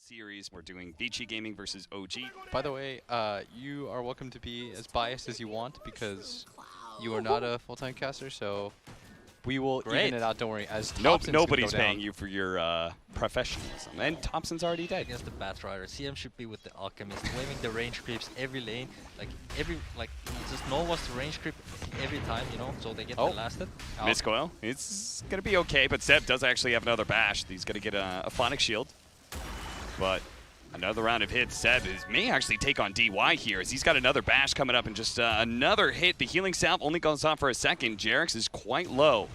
series. We're doing Vici Gaming versus OG. By the way, you are welcome to be as biased as you want because you are not a full-time caster, so we will even it out, don't worry. As nobody's paying you for your professionalism, and Thompson's already dead. Against the Batrider, CM should be with the Alchemist, waving the range creeps every lane, just know what's the range creep every time, you know, so they get blasted. Miscoil, it's gonna be okay, but Seb does actually have another bash. He's gonna get a Phonic Shield, but another round of hits. Seb may actually take on DY here as he's got another bash coming up and just another hit. The healing salve only goes on for a second. JERAX is quite low.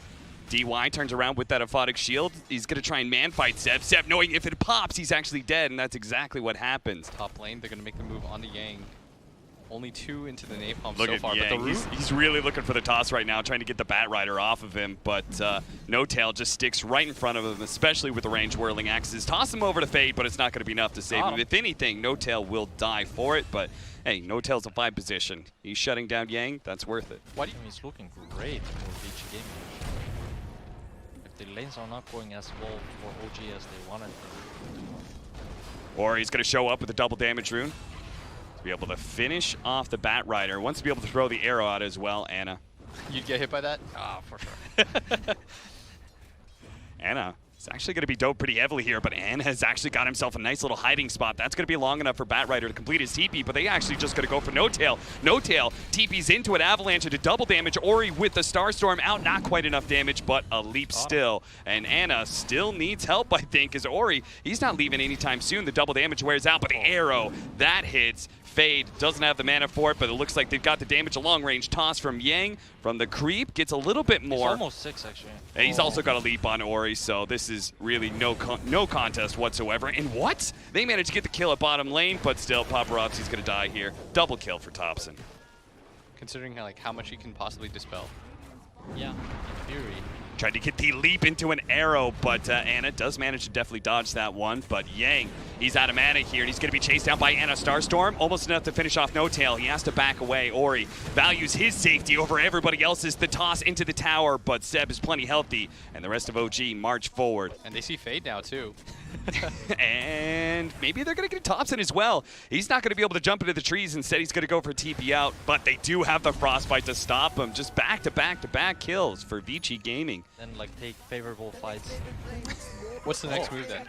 DY turns around with that Aphotic Shield. He's going to try and man-fight Seb. Seb, knowing if it pops, he's actually dead, and that's exactly what happens. Top lane, they're going to make the move on the Yang. Only 2 into the napalm Look so at far, Yang. but the he's really looking for the toss right now, trying to get the Batrider off of him, but No Tail just sticks right in front of him, especially with the range whirling axes. Toss him over to Fade, but it's not going to be enough to save him. If anything, No Tail will die for it, but hey, No Tail's a 5 position. He's shutting down Yang. That's worth it. Why do you mean he's looking great for Vici Gaming? If the lanes are not going as well for OG as they wanted them. Or he's going to show up with a double damage rune. Be able to finish off the Batrider. Wants to be able to throw the arrow out as well, Anna. You'd get hit by that? Ah, for sure. Anna is actually going to be doped pretty heavily here, but Anna has actually got himself a nice little hiding spot. That's going to be long enough for Batrider to complete his TP, but they actually just going to go for No Tail. No Tail TP's into an Avalanche into double damage. Ori with the Starstorm out, not quite enough damage, but a leap still. And Anna still needs help, I think, as Ori, he's not leaving anytime soon. The double damage wears out, but the arrow, that hits. Fade doesn't have the mana for it, but it looks like they've got the damage. A long-range toss from Yang. From the creep, gets a little bit more. He's almost 6, actually. And he's also got a leap on Ori, so this is really no contest whatsoever. And what? They managed to get the kill at bottom lane, but still, Paparazzi's going to die here. Double kill for Thompson. Considering how much he can possibly dispel. Yeah, in theory. Tried to get the leap into an arrow, but Anna does manage to definitely dodge that one. But Yang, he's out of mana here, and he's going to be chased down by Anna Starstorm. Almost enough to finish off No Tail. He has to back away. Ori values his safety over everybody else's. The toss into the tower, but Seb is plenty healthy, and the rest of OG march forward. And they see Fade now, too. And maybe they're going to get Thompson as well. He's not going to be able to jump into the trees. Instead, he's going to go for TP out, but they do have the Frostbite to stop him. Just back-to-back-to-back kills for Vici Gaming. And take favorable fights. What's the next move then?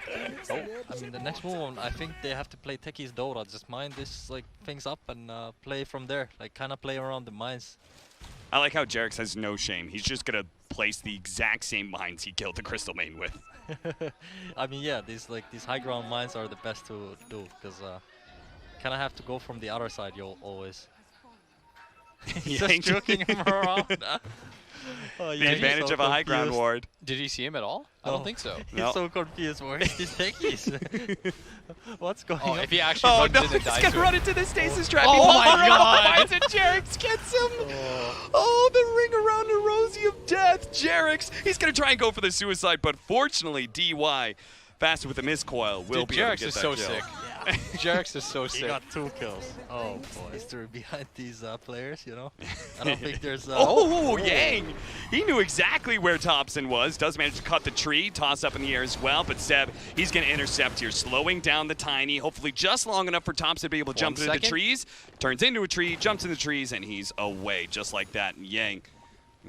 I mean, the next move, I think they have to play Techies DOTA. Just mine this things up and play from there. Kind of play around the mines. I like how JERAX has no shame. He's just going to place the exact same mines he killed the Crystal Main with. I mean, yeah, these high ground mines are the best to do because kind of have to go from the other side. You'll always. He's just joking him around. The advantage of a high ground ward. Did he see him at all? I don't think so. He's so confused. Where is these techies? What's going on? If he actually runs in and dies he's gonna run into the stasis trap. Oh my god! And JERAX gets him. Oh, the ring around the Rosie of Death. JERAX, he's gonna try and go for the suicide, but fortunately, DY, faster with the miscoil, will be able to get that kill. JERAX is so sick. JERAX is so sick. He got 2 kills. Oh boy, history behind these players, you know. I don't think there's. Yang! He knew exactly where Thompson was. Does manage to cut the tree, toss up in the air as well. But Seb, he's going to intercept here, slowing down the Tiny. Hopefully, just long enough for Thompson to be able to jump into the trees. Turns into a tree, jumps in the trees, and he's away, just like that. And Yang,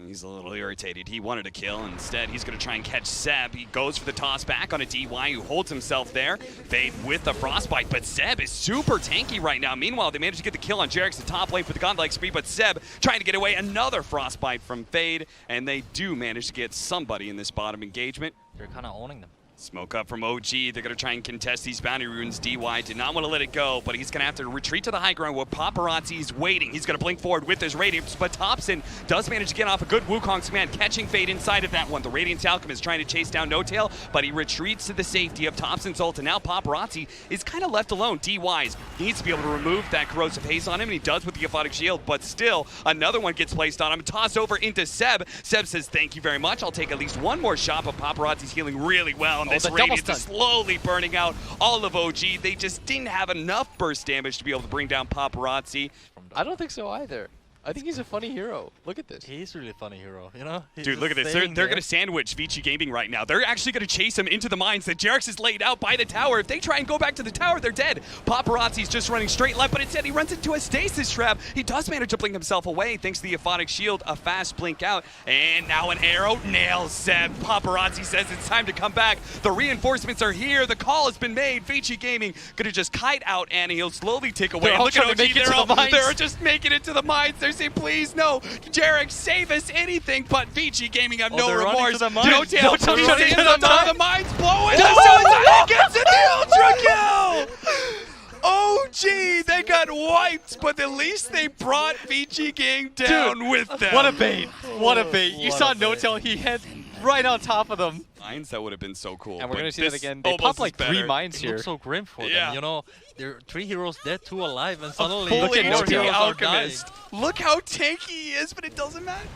he's a little irritated. He wanted a kill. Instead, he's going to try and catch Seb. He goes for the toss back on a DY who holds himself there. Fade with the Frostbite, but Seb is super tanky right now. Meanwhile, they managed to get the kill on JERAX, the top lane for the godlike speed, but Seb trying to get away. Another Frostbite from Fade, and they do manage to get somebody in this bottom engagement. They're kind of owning them. Smoke up from OG. They're going to try and contest these bounty runes. DY did not want to let it go, but he's going to have to retreat to the high ground where Paparazzi is waiting. He's going to blink forward with his Radiance, but Thompson does manage to get off a good Wukong's command, catching Fade inside of that one. The Radiance Alchemist trying to chase down No Tail, but he retreats to the safety of Thompson's ult, and now Paparazzi is kind of left alone. DY needs to be able to remove that corrosive haze on him, and he does with the Aphotic Shield, but still, another one gets placed on him, tossed over into Seb. Seb says, thank you very much. I'll take at least one more shot, but Paparazzi's healing really well, and this Radiance is slowly burning out all of OG. They just didn't have enough burst damage to be able to bring down Paparazzi. I don't think so either. I think he's a funny hero. Look at this. He's really funny hero, you know? He's Dude, look at this. They're going to sandwich Vici Gaming right now. They're actually going to chase him into the mines that JERAX is laid out by the tower. If they try and go back to the tower, they're dead. Paparazzi's just running straight left, but instead he runs into a stasis trap. He does manage to blink himself away thanks to the Aphotic Shield. A fast blink out, and now an arrow nails Seb. Paparazzi says it's time to come back. The reinforcements are here. The call has been made. Vici Gaming going to just kite out, and he'll slowly take away. They're all Look at trying to OG. make it to the mines. They're just making it to the mines. They're saying, please, no. JERAX, save us, anything. But Vici Gaming have no they're running remorse. to the mines. No tail. No tail. He Running stands to on the top of the mines, blowing. He gets it, the ultra kill. OG, they got wiped, but at least they brought Vici Gang down with them. What a bait. What a bait. You What saw a bait. No Tail. He hit right on top of them. Mines, that would have been so cool. And we're but going to see that this again. They almost pop is like 3 better. mines It here. looks so grim for Yeah. them, you know? There are 3 heroes dead, 2 alive, and suddenly Full Look at HP No Tail. Alchemist. Look how tanky he is, but it doesn't matter.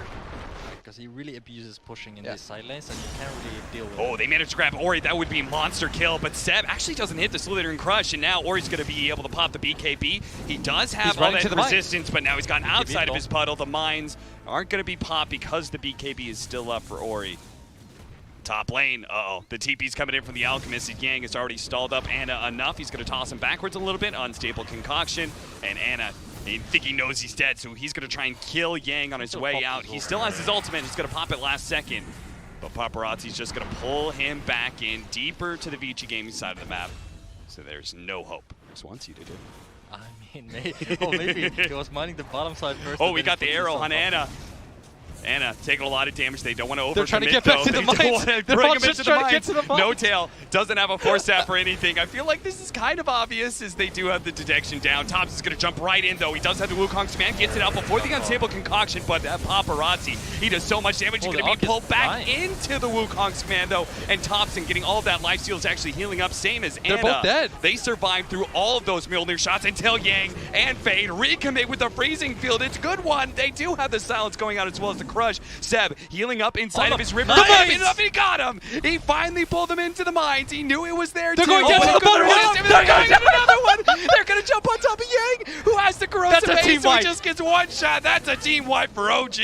Because he really abuses pushing in Yeah. these side lanes, and you can't really deal with Oh, it. they managed to grab Ori. That would be monster kill, but Seb actually doesn't hit the Slither and Crush, and now Ori's going to be able to pop the BKB. He does have all running that to the mines. resistance, but now he's gotten outside of though. his puddle. The mines aren't going to be popped because the BKB is still up for Ori. Top lane, uh-oh. The TP's coming in from the Alchemist. Yang is already stalled up Anna enough. He's going to toss him backwards a little bit. Unstable concoction, and Anna, I think he knows he's dead, so he's going to try and kill Yang on his way out. He still has his ultimate. He's going to pop it last second. But Paparazzi's just going to pull him back in deeper to the Vici Gaming side of the map. So there's no hope. Just wants you to do. I mean, maybe he was mining the bottom side first. Oh, and we then got he the puts arrow himself on up. Anna. Anna taking a lot of damage. They don't want to overcommit. They're trying to get back to the mines. They're all just trying to get to the mines. No Tail doesn't have a force sap or anything. I feel like this is kind of obvious as they do have the detection down. Tops is going to jump right in, though. He does have the Wukong's command. Gets it out before the unstable concoction, but that Paparazzi, he does so much damage. He's Oh, going the to be pulled August back dying. into the Wukong's command, though. And Thompson getting all of that life steal is actually healing up. Same as Anna. They're both dead. They survived through all of those Mjolnir shots until Yang and Fade recommit with the freezing field. It's a good one. They do have the silence going out as well as the crush. Seb healing up inside of his river. He got him. He finally pulled him into the mines. He knew it was there They're too. going down to the bottom Resist one. him. They're going to another one. They're going to jump on top of Yang, who has the corrosive That's a team haze, so he wipe. just gets one shot. That's a team wipe for OG.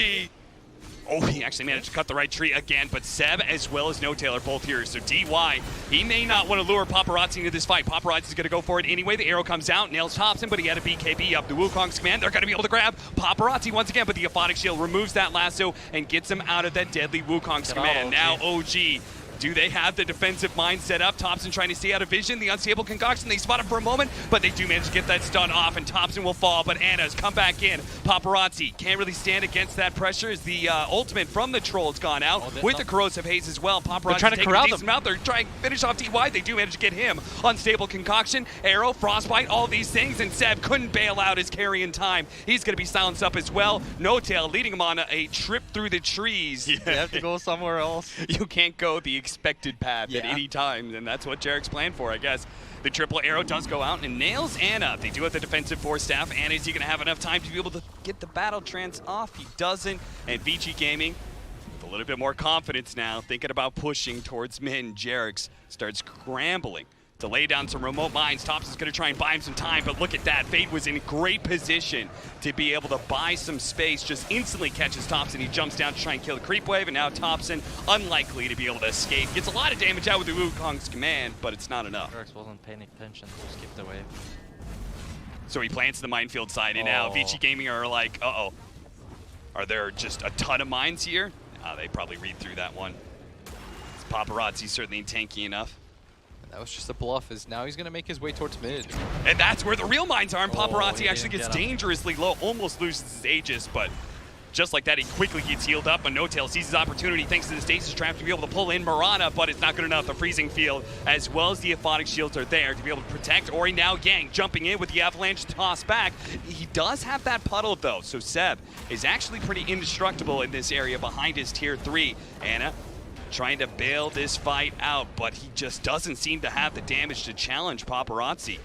Oh, he actually managed to cut the right tree again, but Seb as well as No Tail are both here. So DY, he may not want to lure Paparazzi into this fight. Paparazzi's going to go for it anyway. The arrow comes out, nails Thompson, but he had a BKB up. The Wukong's command, they're going to be able to grab Paparazzi once again, but the Aphotic Shield removes that lasso and gets him out of that deadly Wukong's Get out, command. OG. Now OG. Do they have the defensive mind set up? Thompson trying to stay out of vision. The unstable concoction, they spot him for a moment, but they do manage to get that stun off, and Thompson will fall, but Anna's come back in. Paparazzi can't really stand against that pressure as the ultimate from the troll's gone out with the corrosive haze as well. Paparazzi trying to taking corral a decent amount. They're trying to finish off DY. They do manage to get him. Unstable concoction, arrow, frostbite, all these things, and Seb couldn't bail out his carry in time. He's going to be silenced up as well. No Tail leading him on a trip through the trees. You have to go somewhere else. You can't go the expected path at Yeah. any time, and that's what JERAX planned for, I guess. The triple arrow does go out and nails Anna. They do have the defensive force staff. Anna, is he going to have enough time to be able to get the battle trance off? He doesn't, and Vici Gaming, with a little bit more confidence now, thinking about pushing towards Min. JERAX starts scrambling to lay down some remote mines. Thompson's going to try and buy him some time, but look at that. Fade was in great position to be able to buy some space. Just instantly catches Thompson. He jumps down to try and kill the creep wave, and now Thompson unlikely to be able to escape. Gets a lot of damage out with the Wukong's command, but it's not enough. JERAX wasn't paying attention, so skipped away. So he plants the minefield side, and now Oh. Vici Gaming are like, uh-oh. Are there just a ton of mines here? They probably read through that one. Paparazzi certainly tanky enough. That was just a bluff, as now he's going to make his way towards mid. And that's where the real mines are, and Oh, Paparazzi he actually didn't gets get him. dangerously low, almost loses his Aegis, but just like that, he quickly gets healed up, and No Tail sees his opportunity thanks to the stasis trap to be able to pull in Mirana, but it's not good enough. The freezing field, as well as the Aphotic Shields are there to be able to protect Ori. Now Yang jumping in with the avalanche toss back. He does have that puddle, though, so Seb is actually pretty indestructible in this area behind his tier 3. Anna trying to bail this fight out, but he just doesn't seem to have the damage to challenge Paparazzi.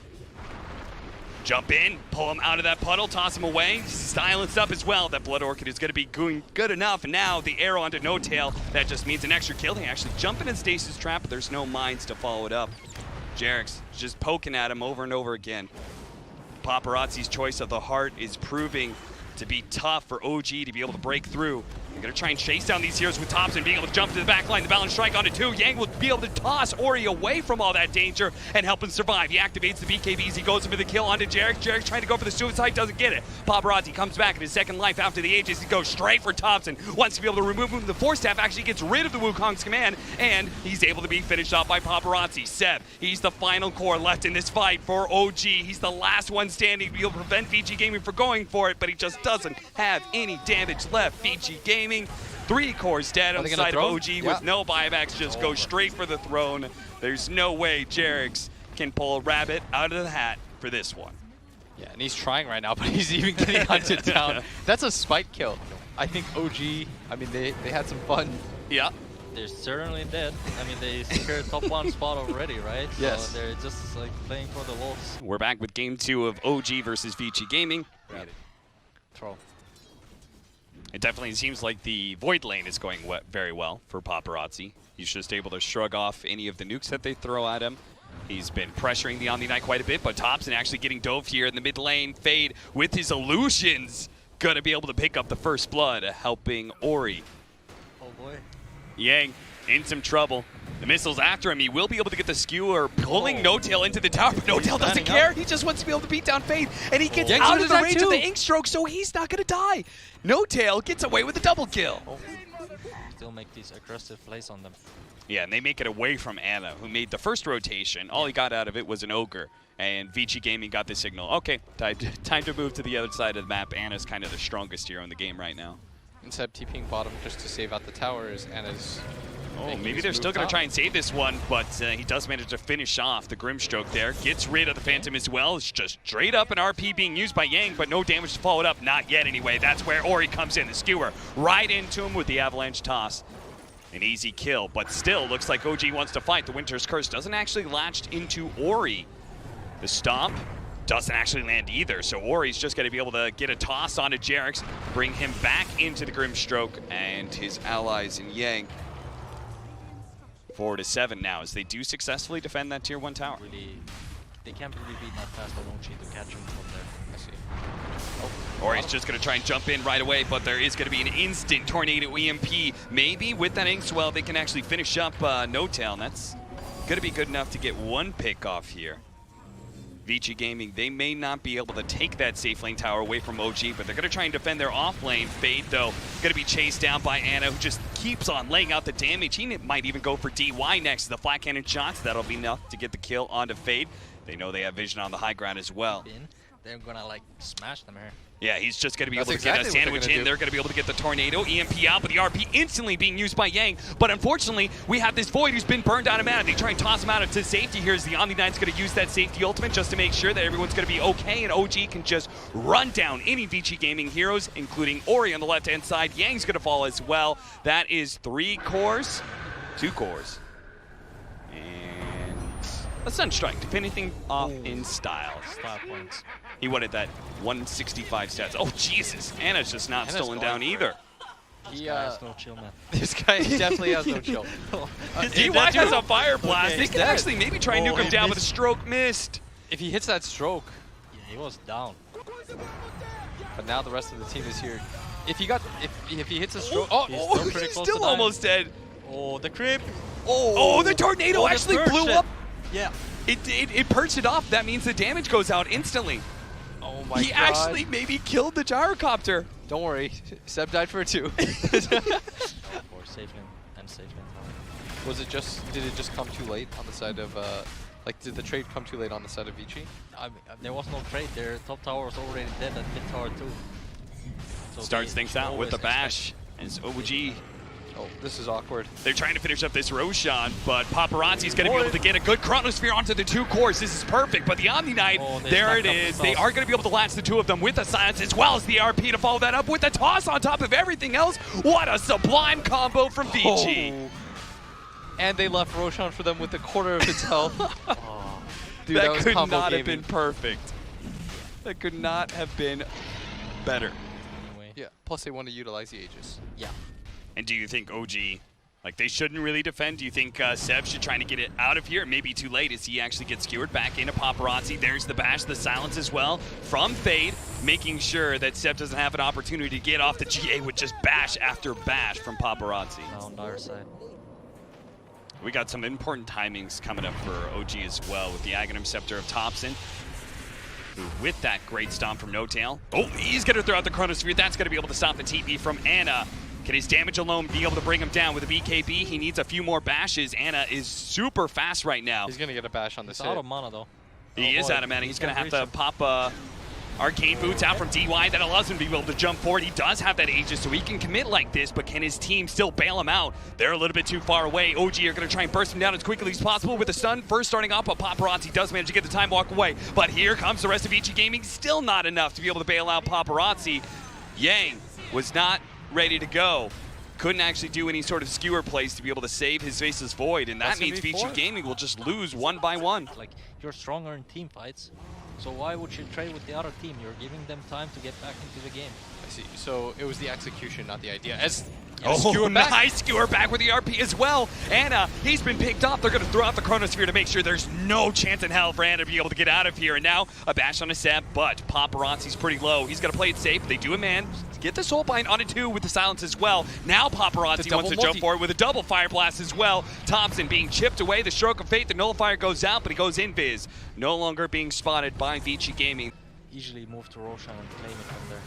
Jump in, pull him out of that puddle, toss him away, silenced up as well. That Blood Orchid is going to be good enough, and now the arrow onto No Tail. That just means an extra kill. They actually jump in a stasis trap, but there's no mines to follow it up. JERAX just poking at him over and over again. Paparazzi's choice of the heart is proving to be tough for OG to be able to break through. They're going to try and chase down these heroes with Thompson being able to jump to the back line. The balance strike onto 2. Yang will be able to toss Ori away from all that danger and help him survive. He activates the BKBs. He goes for the kill onto JERAX. JERAX trying to go for the suicide, doesn't get it. Paparazzi comes back in his second life after the Aegis. He goes straight for Thompson. Wants to be able to remove him. The Force Staff actually gets rid of the Wukong's command, and he's able to be finished off by Paparazzi. Seb, he's the final core left in this fight for OG. He's the last one standing to be able to prevent VG Gaming from going for it, but he just doesn't have any damage left. VG Gaming, 3 cores dead on the side of OG with no buybacks, just go straight for the throne. There's no way JERAX can pull a rabbit out of the hat for this one. Yeah, and he's trying right now, but he's even getting hunted down. That's a spike kill. I think OG, I mean, they had some fun. Yeah. They're certainly dead. I mean, they secured top 1 spot already, right? Yes. So they're just like playing for the wolves. We're back with game 2 of OG versus VG Gaming. Ready. Throw. It definitely seems like the Void lane is going very well for Paparazzi. He's just able to shrug off any of the nukes that they throw at him. He's been pressuring the Omni Knight quite a bit, but Thompson actually getting dove here in the mid lane. Fade with his illusions. Gonna be able to pick up the first blood, helping Ori. Oh boy. Yang in some trouble. The missile's after him. He will be able to get the skewer, pulling No Tail into the tower, but No Tail doesn't care. He just wants to be able to beat down Fade, and he gets out of the range of the ink stroke, so he's not going to die. No Tail gets away with a double kill. Still make these aggressive plays on them. Yeah, and they make it away from Anna, who made the first rotation. All he got out of it was an Ogre, and VG Gaming got the signal. Okay, time to move to the other side of the map. Anna's kind of the strongest hero in the game right now. Instead of TPing bottom just to save out the towers, Anna's... Oh, maybe they're still going to try and save this one, but he does manage to finish off the Grimstroke there. Gets rid of the Phantom as well. It's just straight up an RP being used by Yang, but no damage to follow it up. Not yet anyway. That's where Ori comes in. The skewer right into him with the Avalanche toss. An easy kill, but still looks like OG wants to fight. The Winter's Curse doesn't actually latch into Ori. The stomp doesn't actually land either, so Ori's just going to be able to get a toss onto JERAX, bring him back into the Grimstroke and his allies in Yang. 4-7 now as they do successfully defend that tier 1 tower. Really, they can't really beat that fast on OG to catch him from there. I see. Ori's just going to try and jump in right away, but there is going to be an instant Tornado EMP. Maybe with that Inkswell they can actually finish up No Tail, and that's going to be good enough to get 1 pick off here. VG Gaming, they may not be able to take that safe lane tower away from OG, but they're going to try and defend their off lane. Fade, though, going to be chased down by Anna, who just keeps on laying out the damage. He might even go for DY next. The flat cannon shots, that'll be enough to get the kill onto Fade. They know they have vision on the high ground as well. They're going to, like, smash them here. Yeah, he's just going to be able to get a sandwich in. They're going to be able to get the Tornado, EMP out, but the RP instantly being used by Yang. But unfortunately, we have this Void who's been burned out of mana. They try and toss him out into safety here as the Omni Knight's going to use that safety ultimate just to make sure that everyone's going to be okay, and OG can just run down any VG Gaming heroes, including Ori on the left-hand side. Yang's going to fall as well. That is 3 cores, 2 cores. And a Sunstrike, finishing off in style. Style points. He wanted that 165 stats. Oh, Jesus. Anna's just not stolen down either. He has no chill, man. This guy definitely has no chill. DY has a Fire Blast. Okay. They can actually maybe try and nuke him down, but the stroke missed. If he hits that stroke, Yeah, he was down. but now the rest of the team is here. If he hits a stroke, He's still pretty he's close still to dying. almost dead. Oh, the creep. Oh, the tornado the actually perch blew it. up. Yeah. It perched it off. That means the damage goes out instantly. oh my He god. actually maybe killed the gyrocopter. Don't worry, Seb died for it too. Or safe lane and safe lane. Did it just come too late on the side of, like did the trade come too late on the side of VG? I mean, there was no trade. Their top tower was already dead at mid tower too. So Starts things out with the bash. As OG, Oh, this is awkward. they're trying to finish up this Roshan, but Paparazzi's going to be able to get a good Chronosphere onto the 2 cores. This is perfect, but the Omni Knight, there it is. They are going to be able to latch the 2 of them with a silence, as well as the RP to follow that up with a toss on top of everything else. What a sublime combo from VG. Oh. And they left Roshan for them with a quarter of its health. Dude, that was could combo not have gaming. been perfect. That could not have been better. Anyway. Yeah, plus they want to utilize the Aegis. Yeah. And do you think OG Like, they shouldn't really defend. Do you think Seb should try to get it out of here? It may be too late as he actually gets skewered back into Paparazzi. There's the bash, the silence as well from Fade, making sure that Seb doesn't have an opportunity to get off the GA with just bash after bash from Paparazzi. Now on our side. We got some important timings coming up for OG as well with the Aghanim Scepter of Thompson. Who, with that great stomp from No Tail. Oh, he's going to throw out the Chronosphere. That's going to be able to stop the TP from Ana. Can his damage alone be able to bring him down with a BKB? He needs a few more bashes. Ana is super fast right now. He's going to get a bash on this hit. He's out of mana, though. He is out of mana. He's going to have to pop Arcane Boots out from DY. That allows him to be able to jump forward. He does have that Aegis, so he can commit like this, but can his team still bail him out? They're a little bit too far away. OG are going to try and burst him down as quickly as possible with a stun. First starting off, but Paparazzi does manage to get the time walk away. But here comes the rest of EG Gaming. Still not enough to be able to bail out Paparazzi. Yang was not ready to go. Couldn't actually do any sort of skewer plays to be able to save his Faceless Void, and that means VG Gaming will just lose one by one. Like, you're stronger in team fights, so why would you trade with the other team? You're giving them time to get back into the game. I see. So it was the execution, not the idea. Oh, nice skewer back with the RP as well. Ana, he's been picked up. They're going to throw out the Chronosphere to make sure there's no chance in hell for Ana to be able to get out of here. And now a bash on a Seb, but Paparazzi's pretty low. He's going to play it safe. They do a man. Get the Soulbind on a 2 with the silence as well. Now Paparazzi wants to jump forward with a double Fire Blast as well. Thompson being chipped away. The Stroke of Fate. The Nullifier goes out, but he goes invis. No longer being spotted by VG Gaming. Easily move to Roshan and claim it from there.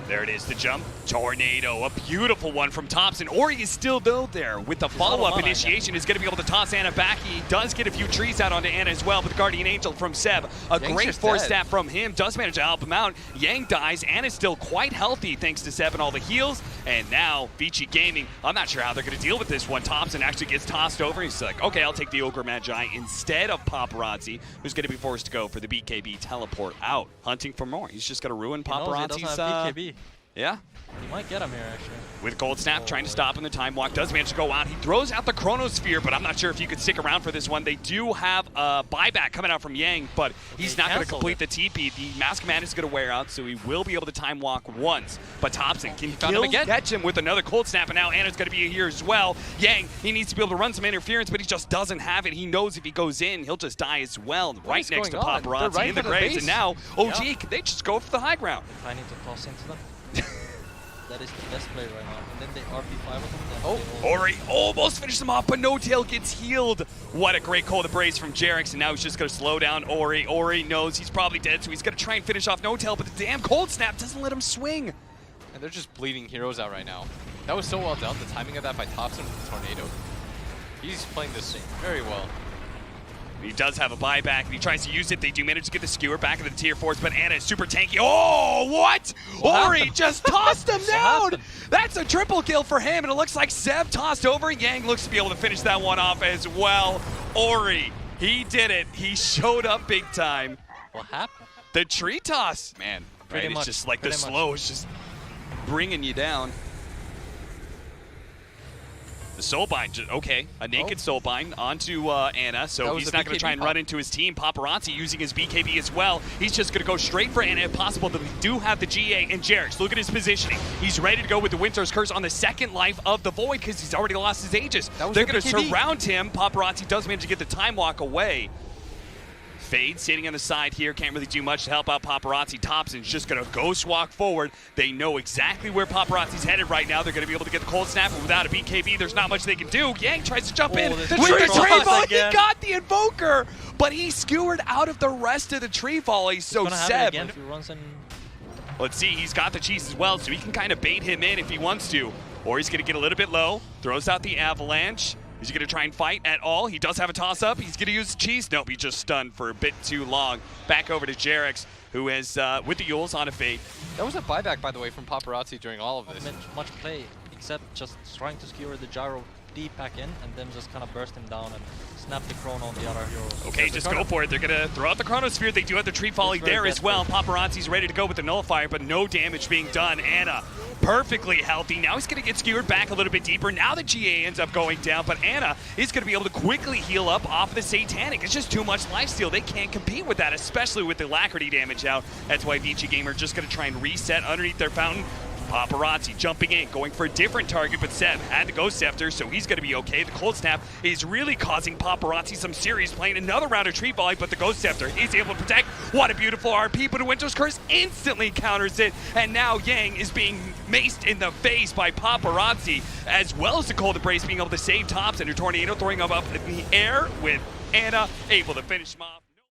There it is, the jump. Tornado, a beautiful one from Thompson. Ori is still there with the follow-up initiation. Is going to be able to toss Ana back. He does get a few trees out onto Ana as well, but the Guardian Angel from Seb. A great force stat from him. Does manage to help him out. Yang dies. Ana's still quite healthy thanks to Seb and all the heals. And now, Vici Gaming, I'm not sure how they're going to deal with this one. Thompson actually gets tossed over. He's like, okay, I'll take the Ogre Magi instead of Paparazzi, who's going to be forced to go for the BKB teleport out. Hunting for more. He's just going to ruin Paparazzi's... BKB. Yeah. He might get him here, actually. With Cold Snap trying to stop him, the Time Walk does manage to go out. He throws out the Chronosphere, but I'm not sure if you could stick around for this one. They do have a buyback coming out from Yang, but he's not going to complete the TP. The Mask Man is going to wear out, so he will be able to Time Walk once. But Thompson can catch him with another Cold Snap, and now Ana's going to be here as well. Yang, he needs to be able to run some interference, but he just doesn't have it. He knows if he goes in, he'll just die as well. Right next to Paparazzi in the graves, and now OG, they just go for the high ground. I need to toss into them. That is the best play right now. And then they RP5 with him. Oh, Ori almost finished him off, but No Tail gets healed. What a great cold embrace from JERAX, and now he's just going to slow down Ori. Ori knows he's probably dead, so he's going to try and finish off No Tail, but the damn Cold Snap doesn't let him swing. And they're just bleeding heroes out right now. That was so well done, the timing of that by Thompson with the Tornado. He's playing this very well. He does have a buyback, and he tries to use it. They do manage to get the skewer back into the tier 4s, but Ana is super tanky. Oh, what? Ori just tossed him down. That's a triple kill for him, and it looks like Seb tossed over. Yang looks to be able to finish that one off as well. Ori, he did it. He showed up big time. What happened? The tree toss. Man, right? It's just like the slow is just bringing you down. The Soulbind, okay, a naked Soulbind onto Ana, so he's not going to try and run into his team. Paparazzi using his BKB as well. He's just going to go straight for Ana if possible, but we do have the GA and JERAX. Look at his positioning. He's ready to go with the Winter's Curse on the second life of the Void because he's already lost his Aegis. They're going to surround him. Paparazzi does manage to get the Time Walk away. Fade sitting on the side here, can't really do much to help out Paparazzi. Thompson's just going to ghost walk forward. They know exactly where Paparazzi's headed right now. They're going to be able to get the Cold Snap, but without a BKB, there's not much they can do. Yang tries to jump in with the tree volley. He got the Invoker, but he skewered out of the rest of the tree volley. So Seb, let's see, he's got the cheese as well, so he can kind of bait him in if he wants to. Or he's going to get a little bit low, throws out the Avalanche. Is he going to try and fight at all? He does have a toss-up. He's going to use cheese. Nope, he just stunned for a bit too long. Back over to JERAX, who is with the Yules on a Fate. That was a buyback, by the way, from Paparazzi during all of this. Not much play, except just trying to skewer the gyro deep back in, and then just kind of burst him down and snap the Chrono on the other hero. Okay, just go for it. They're going to throw out the Chronosphere. They do have the Tree Volley there as well. Paparazzi's ready to go with the Nullifier, but no damage being done. Ana perfectly healthy. Now he's going to get skewered back a little bit deeper. Now the GA ends up going down, but Ana is going to be able to quickly heal up off of the Satanic. It's just too much lifesteal. They can't compete with that, especially with the Alacrity damage out. That's why VG Gamer just going to try and reset underneath their fountain. Paparazzi jumping in, going for a different target, but Seb had the Ghost Scepter, so he's going to be okay. The Cold Snap is really causing Paparazzi some serious pain. Another round of Tree Volley, but the Ghost Scepter is able to protect. What a beautiful RP, but a Winter's Curse instantly counters it, and now Yang is being maced in the face by Paparazzi, as well as the Cold Embrace being able to save Tops, and a Tornado throwing him up in the air with Anna able to finish him off.